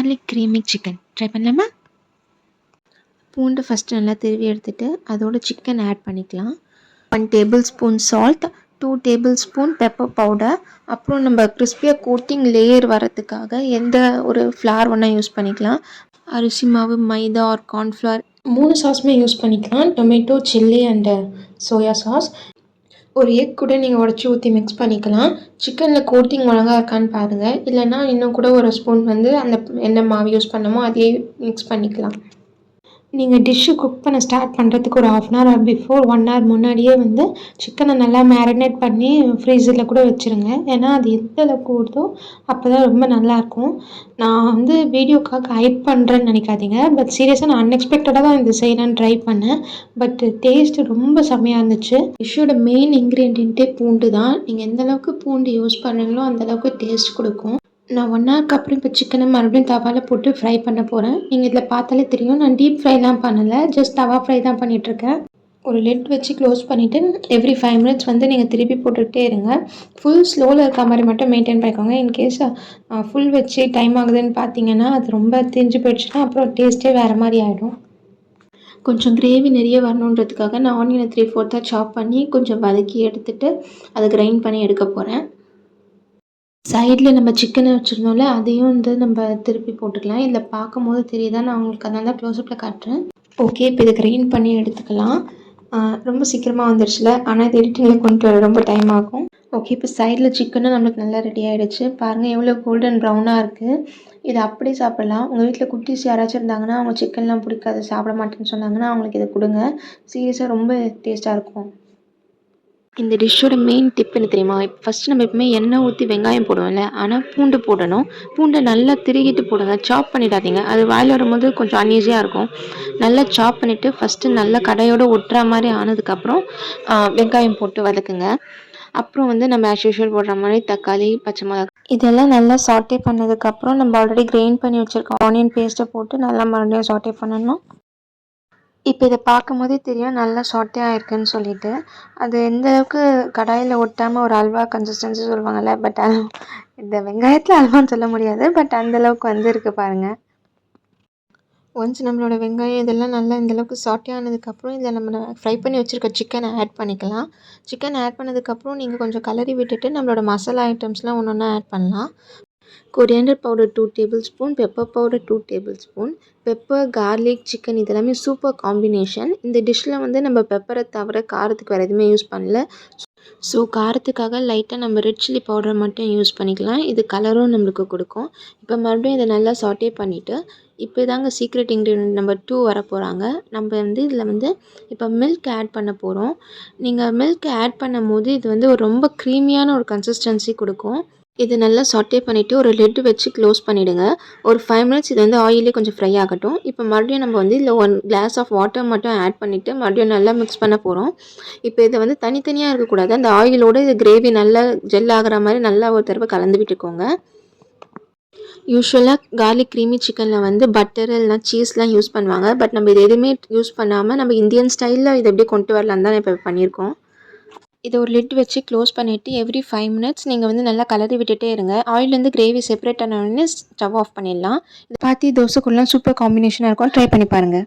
Garlic creamy chicken try பண்ணலாமா? பூண்டு first நல்லா திருவி எடுத்துகிட்டு அதோட சிக்கன் ஆட் பண்ணிக்கலாம். 1 table spoon salt, 2 table spoon pepper powder, அப்புறம் நம்ம கிறிஸ்பியாக கோட்டிங் லேயர் வரத்துக்காக எந்த ஒரு ஃப்ளார் ஒன்றா யூஸ் பண்ணிக்கலாம். அரிசி மாவு, மைதா ஆர் கார்ன்ஃப்ளவர் 3 சாஸுமே யூஸ் பண்ணிக்கலாம். Tomato, chilli and soya sauce. ஒரு எக் கூட நீங்கள் உடச்சி ஊற்றி மிக்ஸ் பண்ணிக்கலாம். சிக்கனில் கோட்டிங் ஒழுங்கா இருக்கான்னு பாருங்கள். இல்லைன்னா இன்னும் கூட ஒரு ஸ்பூன் அந்த என்ன மாவு யூஸ் பண்ணமோ அதையே மிக்ஸ் பண்ணிக்கலாம். நீங்கள் டிஷ்ஷு குக் பண்ண ஸ்டார்ட் பண்ணுறதுக்கு ஒரு 1/2 அன் ஹவர் பிஃபோர் 1 ஹவர் முன்னாடியே சிக்கனை நல்லா மேரினேட் பண்ணி ஃப்ரீசரில் கூட வச்சுருங்க. ஏன்னா அது எந்த அளவுக்கு ஊறுதோ அப்போ தான் ரொம்ப நல்லாயிருக்கும். நான் வீடியோக்காக ஹைட் பண்ணுறேன்னு நினைக்காதீங்க. பட் சீரியஸாக நான் அன்எக்ஸ்பெக்டடாக தான் இது செய்யலான்னு ட்ரை பண்ணேன். பட் டேஸ்ட்டு ரொம்ப செம்மையாக இருந்துச்சு. டிஷ்ஷோட மெயின் இன்க்ரீடியண்ட்டே பூண்டு தான். நீங்கள் எந்த அளவுக்கு பூண்டு யூஸ் பண்ணுறீங்களோ அந்தளவுக்கு டேஸ்ட் கொடுக்கும். நான் 1 ஹவருக்கு அப்புறம் இப்போ சிக்கனை மறுபடியும் தவாவில் போட்டு ஃப்ரை பண்ண போகிறேன். நீங்கள் இதில் பார்த்தாலே தெரியும், நான் டீப் ஃப்ரைலாம் பண்ணலை, ஜஸ்ட் தவா ஃப்ரை தான் பண்ணிகிட்ருக்கேன். ஒரு லிட் வச்சு க்ளோஸ் பண்ணிவிட்டு எவ்ரி 5 மினிட்ஸ் நீங்கள் திருப்பி போட்டுகிட்டே இருங்க. ஃபுல் ஸ்லோவில் இருக்க மாதிரி மட்டும் மெயின்டைன் பண்ணிக்கோங்க. இன்கேஸ் ஃபுல் வச்சு டைம் ஆகுதுன்னு பார்த்தீங்கன்னா அது ரொம்ப திரிஞ்சு போயிடுச்சுன்னா அப்புறம் டேஸ்ட்டே வேறு மாதிரி ஆகிடும். கொஞ்சம் கிரேவி நிறைய வரணுன்றதுக்காக நான் ஆனியனை 3/4 சாப் பண்ணி கொஞ்சம் வதக்கி எடுத்துகிட்டு அதை கிரைண்ட் பண்ணி எடுக்க போகிறேன். சைடில் நம்ம சிக்கனை வச்சுருந்தோம்ல அதையும் நம்ம திருப்பி போட்டுக்கலாம். இதில் பார்க்கும்போது தெரியுதா, நான் உங்களுக்கு அதனால தான் க்ளோஸ்அப்பில் காட்டுறேன். ஓகே, இப்போ இதை கிரைண்ட் பண்ணி எடுத்துக்கலாம். ரொம்ப சீக்கிரமாக வந்துருச்சுல, ஆனால் இது எடிட்டிங்கில் கொஞ்சம் ரொம்ப டைம் ஆகும். ஓகே, இப்போ சைடில் சிக்கனும் நம்மளுக்கு நல்லா ரெடி ஆகிடுச்சு. பாருங்கள் எவ்வளோ கோல்டன் ப்ரௌனாக இருக்குது. இதை அப்படியே சாப்பிட்லாம். உங்கள் வீட்டில் குட்டீஸ் யாராச்சும் இருந்தாங்கன்னா, அவங்க சிக்கன்லாம் பிடிக்காது, சாப்பிட மாட்டேன்னு சொன்னாங்கன்னா அவங்களுக்கு இதை கொடுங்க. சீரியஸாக ரொம்ப டேஸ்ட்டாக இருக்கும். இந்த டிஷ்ஷோட மெயின் டிப் என்ன தெரியுமா? ஃபஸ்ட்டு நம்ம எப்பவுமே எண்ணெய் ஊற்றி வெங்காயம் போடுவோம்ல, ஆனால் பூண்டு போடணும். பூண்டை நல்லா திருகிட்டு போடுங்க, சாப் பண்ணிடாதீங்க. அது வாயில் வரும்போது கொஞ்சம் அன்ஈஸியாக இருக்கும். நல்லா சாப் பண்ணிவிட்டு ஃபஸ்ட்டு நல்லா கடையோடு ஒட்டுற மாதிரி ஆனதுக்கப்புறம் வெங்காயம் போட்டு வதக்குங்க. அப்புறம் நம்ம ஆஸ் யூஷுவல் போடுற மாதிரி தக்காளி, பச்சை மிளகாய் இதெல்லாம் நல்லா சாட்டே பண்ணதுக்கப்புறம் நம்ம ஆல்ரெடி கிரைண்ட் பண்ணி வச்சுருக்க ஆனியன் பேஸ்ட்டை போட்டு நல்லா மறுபடியும் சாட்டே பண்ணணும். இப்போ இதை பார்க்கும்போதே தெரியும் நல்லா சாட்டே ஆகிருக்குன்னு சொல்லிட்டு. அது எந்த அளவுக்கு கடாயில் ஒட்டாமல் ஒரு அல்வா கன்சிஸ்டன்சி சொல்லுவாங்கள்ல, பட் இந்த வெங்காயத்தில் அல்வான்னு சொல்ல முடியாது, பட் அந்தளவுக்கு இருக்குது பாருங்கள். ஒன்ஸ் நம்மளோட வெங்காயம் இதெல்லாம் நல்லா இந்தளவுக்கு சாட்டே ஆனதுக்கப்புறம் இதில் நம்ம ஃப்ரை பண்ணி வச்சுருக்க சிக்கனை ஆட் பண்ணிக்கலாம். சிக்கன் ஆட் பண்ணதுக்கப்புறம் நீங்கள் கொஞ்சம் கலரி விட்டுட்டு நம்மளோட மசாலா ஐட்டம்ஸ்லாம் ஒன்று ஒன்றா ஆட் பண்ணலாம். Coriander powder 2 table spoon, pepper powder 2 table spoon, pepper, garlic, chicken இதெல்லாமே சூப்பர் காம்பினேஷன். இந்த டிஷ்ஷில் நம்ம பெப்பரை தவிர காரத்துக்கு வேறு எதுவுமே யூஸ் பண்ணல. ஸோ காரத்துக்காக லைட்டாக நம்ம ரெட் சில்லி பவுடர் மட்டும் யூஸ் பண்ணிக்கலாம். இது கலரும் நம்மளுக்கு கொடுக்கும். இப்போ மறுபடியும் இதை நல்லா சாட்டே பண்ணிவிட்டு இப்போ தாங்க சீக்ரெட் இன்க்ரீடியன்ட் நம்பர் 2 வர போகிறாங்க. நம்ம இதில் இப்போ மில்க் ஆட் பண்ண போகிறோம். நீங்கள் மில்க் ஆட் பண்ணும்போது இது ஒரு ரொம்ப க்ரீமியான ஒரு கன்சிஸ்டன்சி கொடுக்கும். இது நல்லா சாட்டே பண்ணிவிட்டு ஒரு லிட் வச்சு க்ளோஸ் பண்ணிவிடுங்க. ஒரு 5 மினிட்ஸ் இது ஆயிலே கொஞ்சம் ஃப்ரை ஆகட்டும். இப்போ மறுபடியும் நம்ம இதில் 1 கிளாஸ் ஆஃப் வாட்டர் மட்டும் ஆட் பண்ணிவிட்டு மறுபடியும் நல்லா மிக்ஸ் பண்ண போகிறோம். இப்போ இதை தனித்தனியாக இருக்கக்கூடாது. அந்த ஆயிலோடு இது கிரேவி நல்லா ஜெல் ஆகிற மாதிரி நல்லா ஒரு தடவை கலந்து விட்டுக்கோங்க. யூஸ்வலாக கார்லிக் க்ரீமி சிக்கனில் பட்டர் இல்லைனா சீஸ்லாம் யூஸ் பண்ணுவாங்க. பட் நம்ம இது எதுவுமே யூஸ் பண்ணாமல் நம்ம இந்தியன் ஸ்டைலில் இதை எப்படி கொண்டு வரலான்னு தான் இப்போ பண்ணியிருக்கோம். இதை ஒரு லிட் வச்சு க்ளோஸ் பண்ணிவிட்டு எவ்ரி 5 மினிட்ஸ் நீங்கள் நல்லா கலரி விட்டுட்டே இருங்க. ஆயிலேருந்து கிரேவி செப்பரேட் ஆன உடனே ஸ்டவ் ஆஃப் பண்ணிடலாம். இதை பார்த்து தோசைக்குள்ளலாம் சூப்பர் காம்பினேஷனாக இருக்கும். ட்ரை பண்ணி பாருங்கள்.